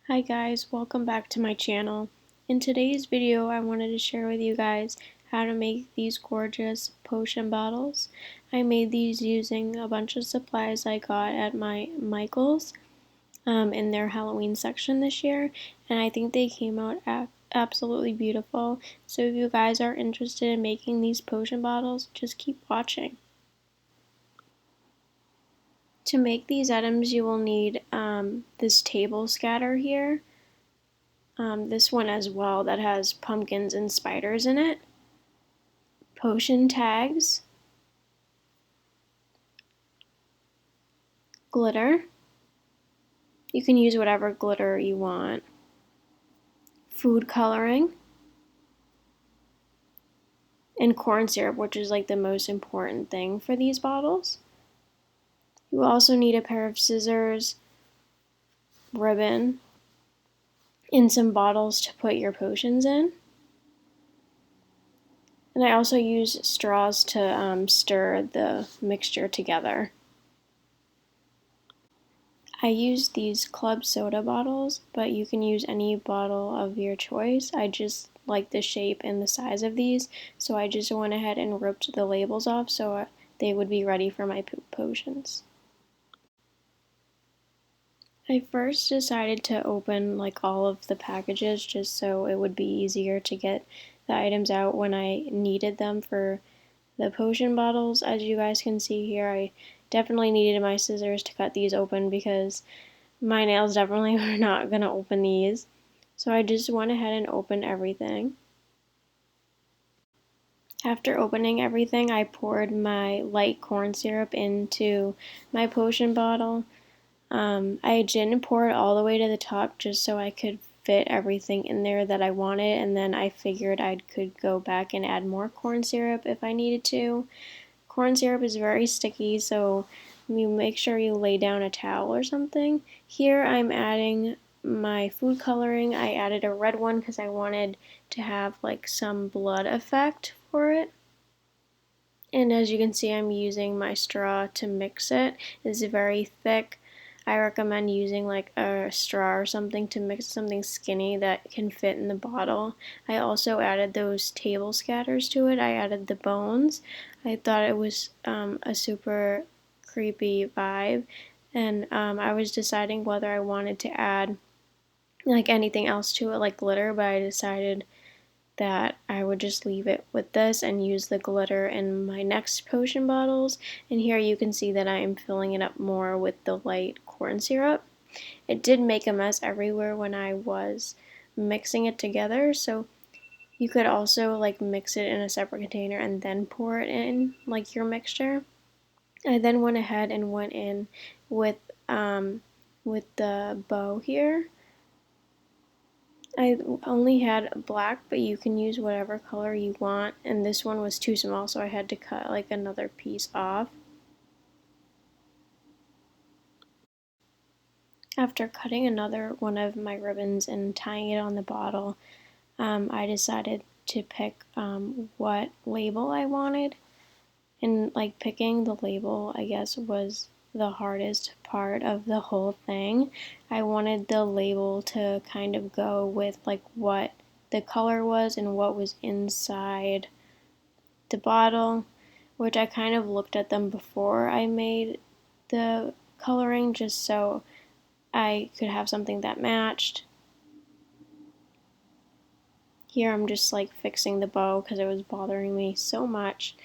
Hi guys, welcome back to my channel. In today's video, I wanted to share with you guys how to make these gorgeous potion bottles. I made these using a bunch of supplies I got at my Michael's in their Halloween section this year, and I think they came out absolutely beautiful. So if you guys are interested in making these potion bottles, just keep watching. To make these items, you will need this table scatter here. This one as well that has pumpkins and spiders in it. Potion tags. Glitter. You can use whatever glitter you want. Food coloring. And corn syrup, which is like the most important thing for these bottles. You also need a pair of scissors, ribbon, and some bottles to put your potions in. And I also use straws to stir the mixture together. I use these club soda bottles, but you can use any bottle of your choice. I just like the shape and the size of these, so I just went ahead and ripped the labels off so they would be ready for my potions. I first decided to open like all of the packages just so it would be easier to get the items out when I needed them for the potion bottles. As you guys can see here, I definitely needed my scissors to cut these open because my nails definitely are not going to open these. So I just went ahead and opened everything. After opening everything, I poured my light corn syrup into my potion bottle. I didn't pour it all the way to the top just so I could fit everything in there that I wanted, and then I figured I could go back and add more corn syrup if I needed to. Corn syrup is very sticky, so you make sure you lay down a towel or something. Here I'm adding my food coloring. I added a red one because I wanted to have like some blood effect for it. And as you can see, I'm using my straw to mix it. It's very thick. I recommend using like a straw or something to mix something skinny that can fit in the bottle. I also added those table scatters to it. I added the bones. I thought it was a super creepy vibe, and I was deciding whether I wanted to add like anything else to it, like glitter, but I decided that I would just leave it with this and use the glitter in my next potion bottles. And here you can see that I am filling it up more with the light corn syrup. It did make a mess everywhere when I was mixing it together, so you could also like mix it in a separate container and then pour it in like your mixture. I then went ahead and went in with the bow here. I only had black, but you can use whatever color you want, and this one was too small, so I had to cut like another piece off. After cutting another one of my ribbons and tying it on the bottle, I decided to pick what label I wanted, and like picking the label, I guess, was the hardest part of the whole thing. I wanted the label to kind of go with like what the color was and what was inside the bottle, which I kind of looked at them before I made the coloring just so I could have something that matched. Here I'm just like fixing the bow because it was bothering me so much.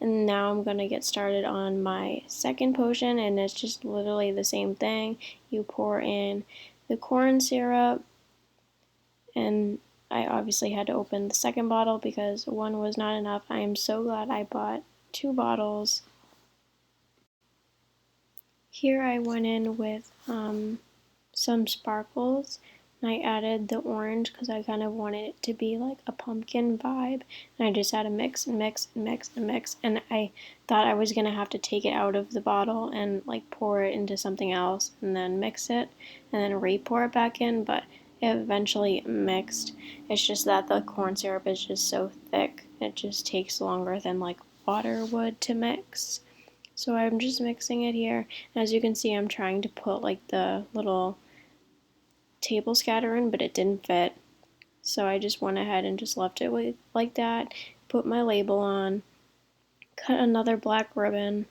And now I'm going to get started on my second potion, and it's just literally the same thing. You pour in the corn syrup, and I obviously had to open the second bottle because one was not enough. I am so glad I bought 2 bottles. Here I went in with some sparkles. I added the orange because I kind of wanted it to be like a pumpkin vibe. And I just had to mix and mix and mix and mix. And I thought I was going to have to take it out of the bottle and like pour it into something else and then mix it and then re-pour it back in. But it eventually mixed. It's just that the corn syrup is just so thick. It just takes longer than like water would to mix. So I'm just mixing it here. And as you can see, I'm trying to put like the little table scatter in, but it didn't fit. So I just went ahead and just left it like that, put my label on, cut another black ribbon.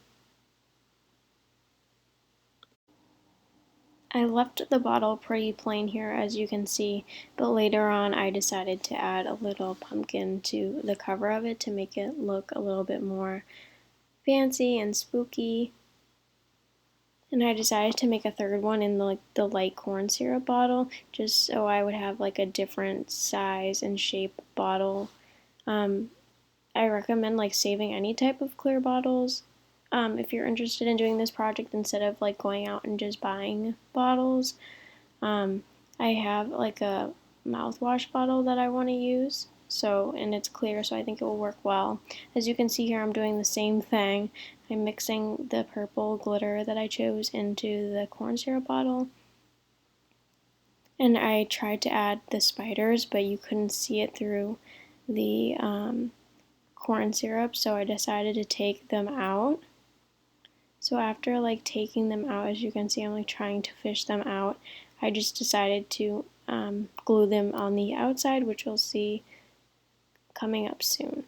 I left the bottle pretty plain here, as you can see, but later on I decided to add a little pumpkin to the cover of it to make it look a little bit more fancy and spooky. And I decided to make a third one in the light corn syrup bottle, just so I would have like a different size and shape bottle. I recommend like saving any type of clear bottles if you're interested in doing this project instead of like going out and just buying bottles. Um, I have like a mouthwash bottle that I want to use, so, and it's clear, so I think it will work well. As you can see here, I'm doing the same thing. I'm mixing the purple glitter that I chose into the corn syrup bottle, and I tried to add the spiders, but you couldn't see it through the corn syrup, so I decided to take them out. So after like taking them out, as you can see, I'm like trying to fish them out. I just decided to glue them on the outside, which you'll see coming up soon.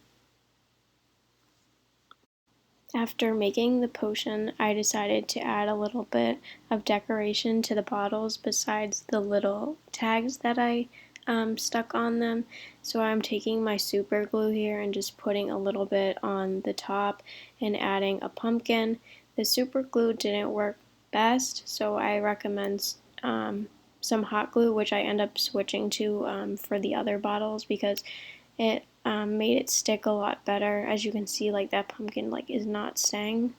After making the potion, I decided to add a little bit of decoration to the bottles besides the little tags that I stuck on them. So I'm taking my super glue here and just putting a little bit on the top and adding a pumpkin. The super glue didn't work best, so I recommend some hot glue, which I end up switching to for the other bottles because it made it stick a lot better. As you can see, like that pumpkin like is not staying,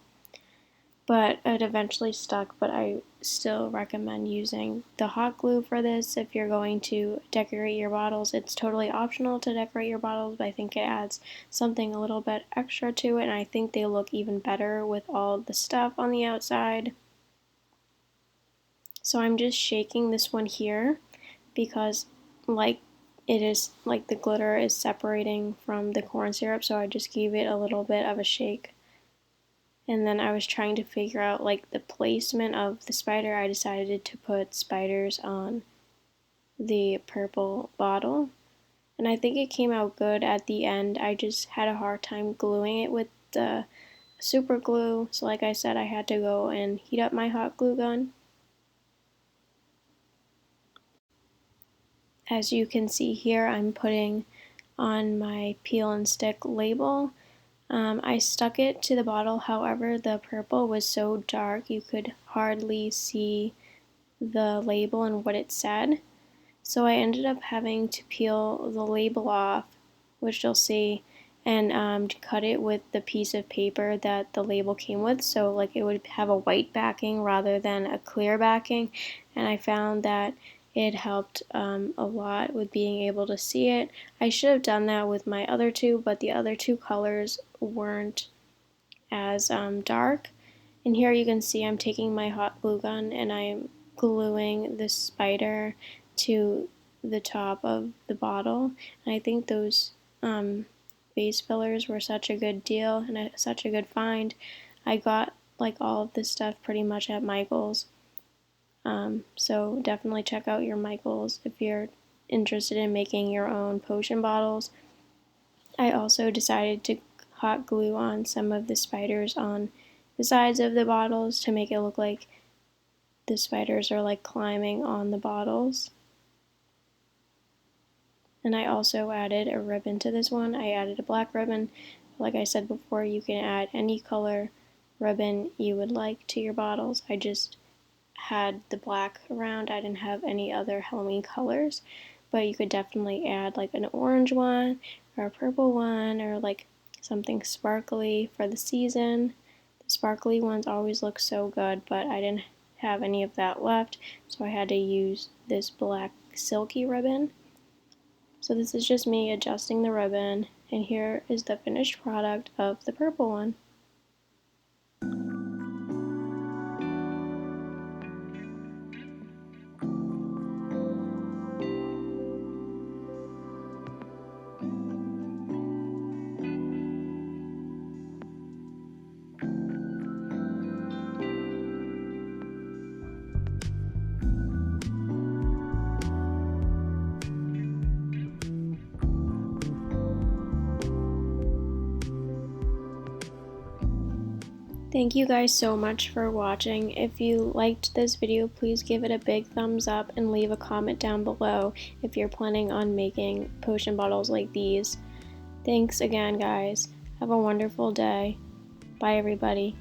but it eventually stuck. But I still recommend using the hot glue for this if you're going to decorate your bottles. It's totally optional to decorate your bottles, but I think it adds something a little bit extra to it, and I think they look even better with all the stuff on the outside. So I'm just shaking this one here because like it is like the glitter is separating from the corn syrup, so I just gave it a little bit of a shake. And then I was trying to figure out like the placement of the spider. I decided to put spiders on the purple bottle, and I think it came out good at the end. I just had a hard time gluing it with the super glue, so like I said, I had to go and heat up my hot glue gun. As you can see here, I'm putting on my peel and stick label. I stuck it to the bottle, however, the purple was so dark you could hardly see the label and what it said. So I ended up having to peel the label off, which you'll see, and cut it with the piece of paper that the label came with, so like it would have a white backing rather than a clear backing. And I found that it helped a lot with being able to see it. I should have done that with my other two, but the other two colors weren't as dark. And here you can see I'm taking my hot glue gun and I'm gluing the spider to the top of the bottle. And I think those base fillers were such a good deal and such a good find. I got like all of this stuff pretty much at Michael's. So definitely check out your Michael's if you're interested in making your own potion bottles. I also decided to hot glue on some of the spiders on the sides of the bottles to make it look like the spiders are like climbing on the bottles. And I also added a ribbon to this one. I added a black ribbon. Like I said before, you can add any color ribbon you would like to your bottles. I just had the black around. I didn't have any other Halloween colors, but you could definitely add like an orange one or a purple one or like something sparkly for the season. The sparkly ones always look so good, but I didn't have any of that left, so I had to use this black silky ribbon. So this is just me adjusting the ribbon, and here is the finished product of the purple one. Thank you guys so much for watching. If you liked this video, please give it a big thumbs up and leave a comment down below if you're planning on making potion bottles like these. Thanks again, guys. Have a wonderful day. Bye, everybody.